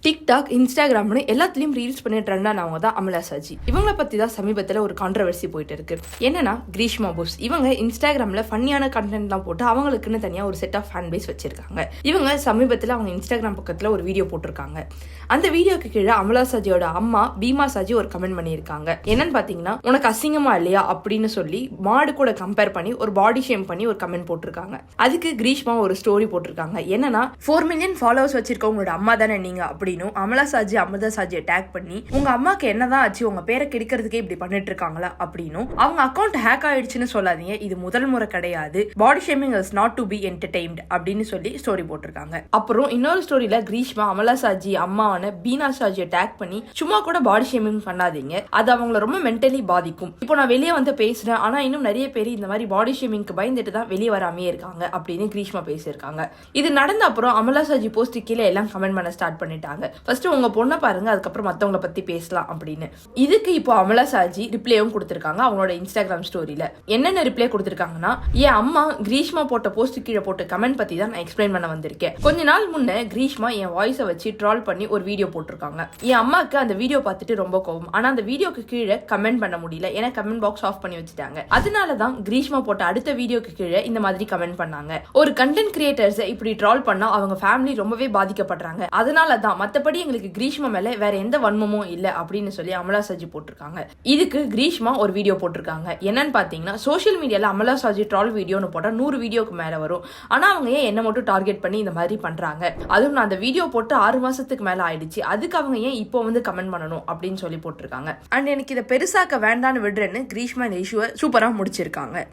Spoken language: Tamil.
டிக்டாக், இன்ஸ்டாகிராம்னு எல்லாத்துலயும் ரீல்ஸ் பண்ணி ட்ரெண்டானவங்க தான் அமலா சாஜி. இவங்களை பத்தி தான் சமீபத்தில் ஒரு கான்ட்ரவர்சி போயிட்டு இருக்கு. என்னன்னா, கிரீஷ்மா போஸ் இவங்க இன்ஸ்டாகிராம்ல ஃபன்னியான கண்டென்ட்லாம் போட்டு அவங்களுக்குன்னு தனியா ஒரு செட் ஆஃப் ஃபேன் பேஸ் வச்சிருக்காங்க. இவங்க சமீபத்தில் அவங்க இன்ஸ்டாகிராம் பக்கத்துல ஒரு வீடியோ போட்டிருக்காங்க. அந்த வீடியோக்கு கீழே அமலா சாஜியோட அம்மா பீமா சாஜி ஒரு கமெண்ட் பண்ணியிருக்காங்க. என்னன்னு பாத்தீங்கன்னா, உனக்கு அசிங்கமா இல்லையா அப்படின்னு சொல்லி மாடு கூட கம்பேர் பண்ணி ஒரு பாடி ஷேம் பண்ணி ஒரு கமெண்ட் போட்டிருக்காங்க. அதுக்கு கிரீஷ்மா ஒரு ஸ்டோரி போட்டிருக்காங்க. என்னன்னா, 4 மில்லியன் ஃபாலோவர்ஸ் வச்சிருக்க உங்களோட அம்மா தானே நீங்க அப்படின்னு அமலா சாஜி அமிர்தா சாஜியை டேக் பண்ணி உங்க அம்மாக்கு என்னதான் ஆச்சு, உங்க பேரை கெடுக்கிறதுக்கே இப்படி பண்ணிட்டு இருக்காங்களா அப்படின்னு அவங்க அக்கௌண்ட் ஹேக் ஆயிடுச்சுன்னு சொல்லாதீங்க, இது முதல் முறை கிடையாது, body shaming is not to be entertained அப்படின்னு சொல்லி ஸ்டோரி போட்டிருக்காங்க. அப்புறம் இன்னொரு ஸ்டோரியில கிரீஷ்மா அமலா சாஜி அம்மாவான பீனா சாஜியை டேக் பண்ணி சும்மா கூட பாடி ஷேமிங் பண்ணாதீங்க, அது அவங்களை ரொம்ப மென்டலி பாதிக்கும். இப்போ நான் வெளியே வந்து பேசுறேன், ஆனா இன்னும் நிறைய பேர் இந்த மாதிரி பாடி ஷேமிங்க்கு பயந்துட்டு தான் வெளியே வராமே இருக்காங்க அப்படின்னு கிரீஷ்மா பேசியிருக்காங்க. இது நடந்த அப்புறம் அமலா சாஜி போஸ்ட் கீழே எல்லாம் கமெண்ட் பண்ண ஸ்டார்ட் பண்ணிட்டாங்க. ஃபர்ஸ்ட் உங்க பொண்ணை பாருங்க, அதுக்கப்புறம் மத்தவங்களை பத்தி பேசலாம் அப்படின்னு. இதுக்கு இப்போ அமலா சாஜி ரிப்ளையும் கொடுத்திருக்காங்க. அவங்களோட இன்ஸ்டாகிராம் ஸ்டோரியில என்னென்ன ரிப்ளை கொடுத்திருக்காங்கன்னா, என் அம்மா கிரீஷ்மா போட்ட போஸ்ட் கீழே போட்ட கமெண்ட் பத்தி தான் நான் எக்ஸ்பிளைன் பண்ண வந்திருக்கேன். கொஞ்ச நாள் முன்ன கிரீஷ்மா என் வாய்ஸை வச்சு ட்ரால் பண்ணி ஒரு வீடியோ போட்டிருக்காங்க. என் அம்மாக்கு அந்த வீடியோ பார்த்துட்டு ரொம்ப கோவம். ஆனா அந்த வீடியோக்கு கீழே கமெண்ட் பண்ண முடியல, ஏன்னா கமெண்ட் பாக்ஸ் ஆஃப் பண்ணி வச்சுட்டாங்க. அதனாலதான் கிரீஷ்மா போட்ட அடுத்த வீடியோக்கு கீழே இந்த மாதிரி கமெண்ட் பண்ணாங்க. ஒரு கண்டென்ட் கிரியேட்டர்ஸ் இப்படி ட்ரால் பண்ணா அவங்க ஃபேமிலி ரொம்பவே பாதிக்கப்படுறாங்க. அதனாலதான் மத்தபடி எங்களுக்கு கிரீஷ்மா மேல வேற எந்த வன்மமும் இல்ல அப்படின்னு சொல்லி அமலா சாஜி போட்டிருக்காங்க. இதுக்கு கிரீஷ்மா ஒரு வீடியோ போட்டிருக்காங்க. என்னன்னு பாத்தீங்கன்னா, சோசியல் மீடியால அமலா சாஜி ட்ரால் வீடியோன்னு போட்டா 100 வீடியோக்கு மேல வரும். ஆனா அவங்க ஏன் என்ன மட்டும் டார்கெட் பண்ணி இந்த மாதிரி பண்றாங்க, அதுவும் நான் அந்த வீடியோ போட்டு 6 மாசத்துக்கு மேல ஆயிடுச்சு, அதுக்கு அவங்க ஏன் இப்போ வந்து கமெண்ட் பண்ணணும் அப்படின்னு சொல்லி போட்டிருக்காங்க. அண்ட் எனக்கு இதை பெருசாக்க வேண்டான்னு விடுறேன்னு கிரீஷ்மா இந்த இஷ்யூவை சூப்பரா முடிச்சிருக்காங்க.